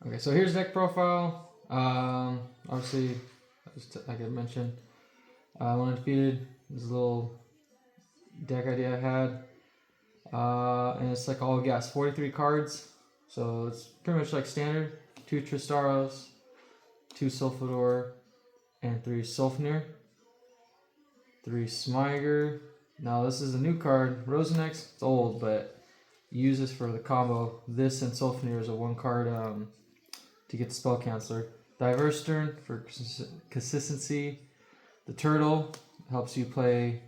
Okay, so here's deck profile. Obviously, like I mentioned, when I defeated this little deck idea I had, and it's like all gas, 43 cards. So it's pretty much like standard: 2 Tristaros, 2 Sulfador, and 3 Sulfnir, 3 Smiger. Now this is a new card, Rosenex. It's old, but use this for the combo. This and Sulfnir is a 1 card to get the spell canceller. Diverse Turn for consistency. The Turtle helps you play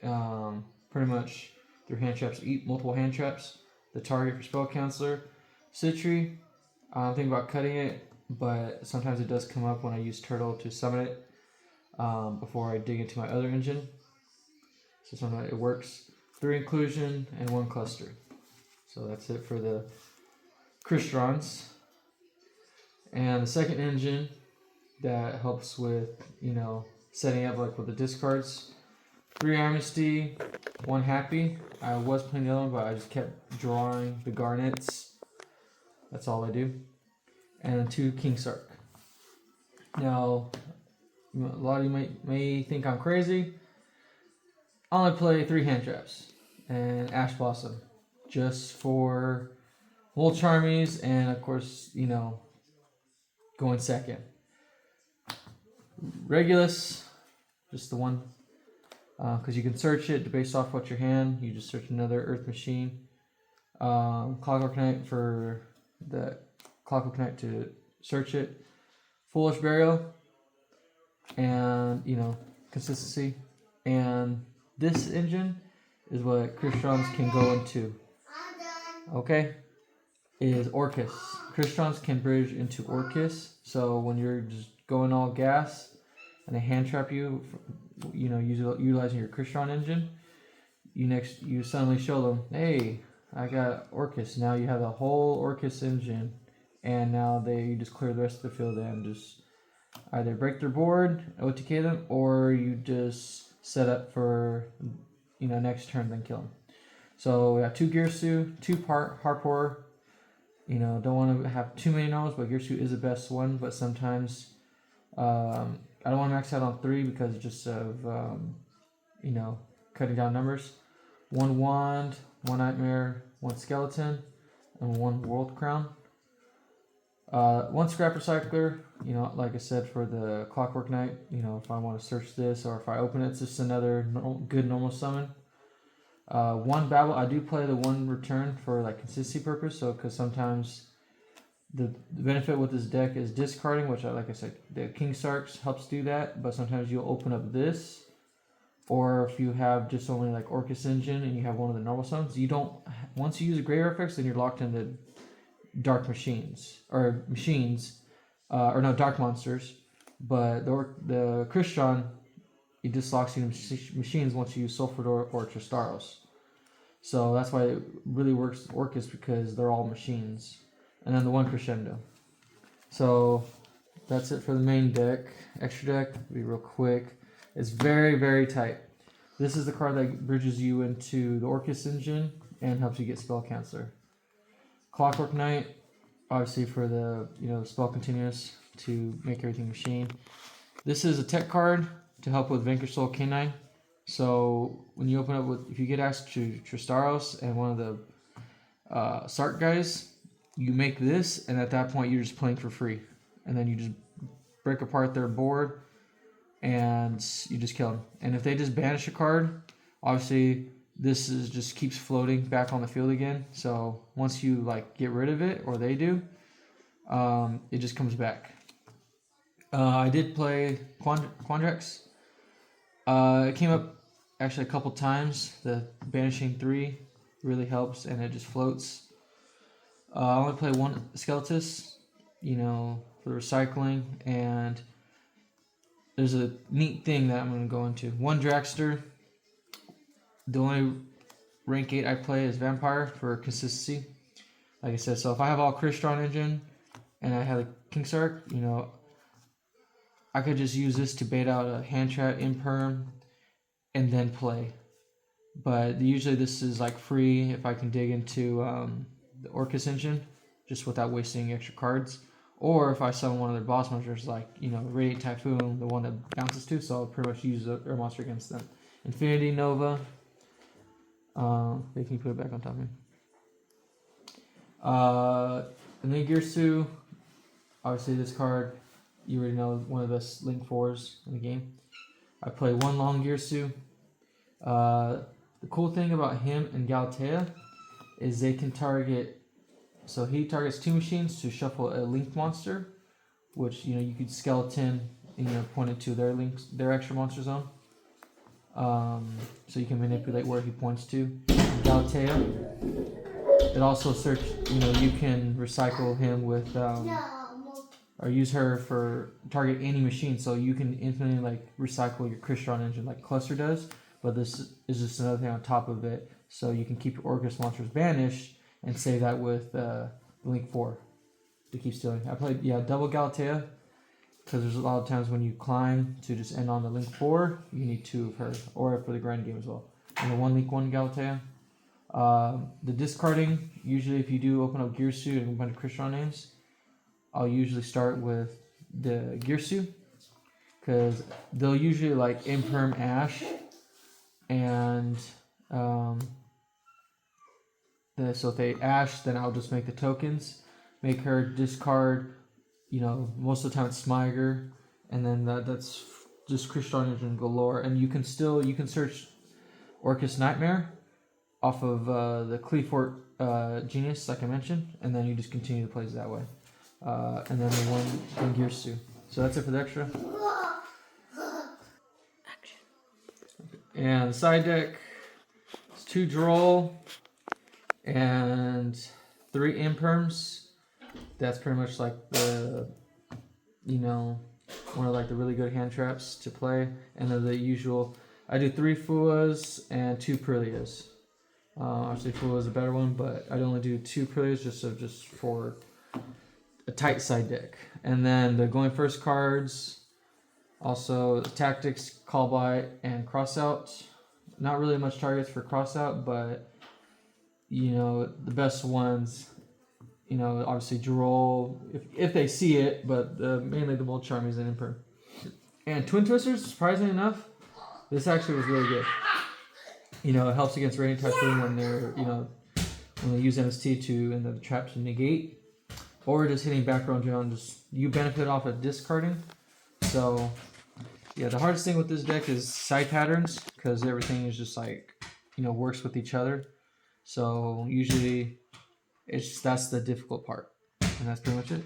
pretty much through hand traps, eat multiple hand traps. The target for spell canceller. Citri, I'm thinking about cutting it, but sometimes it does come up when I use Turtle to summon it before I dig into my other engine. So sometimes it works. 3 inclusion and 1 cluster. So that's it for the Crystrons. And the second engine that helps with, setting up like with the discards. 3 Amnesty, 1 Happy. I was playing the other one, but I just kept drawing the garnets. That's all I do. And 2 King Sark. Now, a lot of you may think I'm crazy. I only play 3 hand traps and Ash Blossom just for Wool Charmies and, of course, going second. Regulus, just the one, because you can search it based off what's your hand. You just search another Earth Machine. Clockwork Knight for the Clockwork Knight to search it. Foolish Burial, and consistency. And this engine is what Crystrons can go into. Okay, is Orcus. Crystrons can bridge into Orcus. So when you're just going all gas and they hand trap you, utilizing your Crystron engine, you suddenly show them, hey, I got Orcus. Now you have the whole Orcus engine, and now you just clear the rest of the field and just either break their board, OTK them, or you just set up for next turn then kill them. So we got 2 Girsu, 2 Harpor. Don't want to have too many normals, but Girsu is the best one. But sometimes I don't want to max out on 3 because just of cutting down numbers. 1 Wand, 1 Nightmare, 1 Skeleton, and 1 World Crown. 1 Scrap Recycler, like I said, for the Clockwork Knight, if I want to search this or if I open it, it's just another good normal summon. 1 Babble, I do play the 1 Return for like consistency purpose, so because sometimes the benefit with this deck is discarding, which like I said, the King Sarks helps do that, but sometimes you'll open up this, or if you have just only like Orcus Engine and you have one of the normal summons, once you use a Graveyard Effects, then you're locked into Dark Machines, or Dark Monsters, but the Crystron, it just locks you into machines once you use Sulfador or Tristaros. So that's why it really works with Orcus, because they're all machines. And then the 1 Crescendo. So that's it for the main deck. Extra deck, be real quick. It's very, very tight. This is the card that bridges you into the Orcus engine and helps you get Spell Canceller. Clockwork Knight, obviously for the spell continuous to make everything machine. This is a tech card to help with Vanquish Soul Canine. So when you open up if you get asked to Tristaros and one of the Sark guys, you make this, and at that point you're just playing for free, and then you just break apart their board and you just kill them. And if they just banish a card, obviously this just keeps floating back on the field again. So once you get rid of it, or they do, it just comes back. I did play Quandrex. It came up actually a couple times. The banishing 3 really helps, and it just floats. I only play 1 Skeletus, for recycling, and there's a neat thing that I'm going to go into. 1 Dragster. The only rank 8 I play is Vampire for consistency. Like I said, so if I have all Crystron engine and I have a King Sark, I could just use this to bait out a hand trap imperm and then play. But usually this is free if I can dig into the Orcus engine just without wasting extra cards. Or if I summon one of their boss monsters, like, you know, Radiant Typhoon, the one that bounces to, so I'll pretty much use their monster against them. Infinity Nova. They can put it back on top of me. And then Girsu. Obviously, this card, you already know, one of the best Link 4s in the game. I play one long Girsu. The cool thing about him and Galatea is they can target. So he targets 2 machines to shuffle a Link monster, which, you know, you could skeleton and, you know, point it to their extra monster zone. So you can manipulate where he points to. Galatea. It also you can recycle him with or use her for target any machine, so you can infinitely like recycle your Crystron engine like Cluster does. But this is just another thing on top of it, so you can keep your Orcus monsters banished and save that with Link 4 to keep stealing. I played double Galatea because there's a lot of times when you climb to just end on the Link 4, you need 2 of her, or for the grind game as well. And the 1 Link 1 Galatea. The discarding, usually if you do open up Girsu and a bunch of Crystron names, I'll usually start with the Girsu because they'll usually like Imperm Ash, and so if they Ash, then I'll just make the tokens, make her discard. You know, most of the time it's Smiger, and then that's just Crystron engine galore. And you can search Orcus Nightmare off of the Cleafort Genius, like I mentioned, and then you just continue to play that way. And then the one Girsu. So that's it for the extra. Action. And the side deck, it's 2 Droll and 3 Imperms. That's pretty much like the, you know, one of like the really good hand traps to play. And then the usual, I do 3 Fuas and 2 Prillias. Obviously Fua is a better one, but I'd only do 2 Prillias just for a tight side deck. And then the going first cards, also Tactics, Call By, and Crossout. Not really much targets for Crossout, but, you know, the best ones, you know, obviously Droll, if they see it, but mainly the Mold Charmies and Imperm. And Twin Twisters, surprisingly enough, this actually was really good. You know, it helps against Radiant Typhoon when they're, you know, when they use MST to and the trap to negate, or just hitting back row and down. Just you benefit off of discarding. So yeah, the hardest thing with this deck is side patterns because everything is just like, you know, works with each other. So usually that's the difficult part, and that's pretty much it.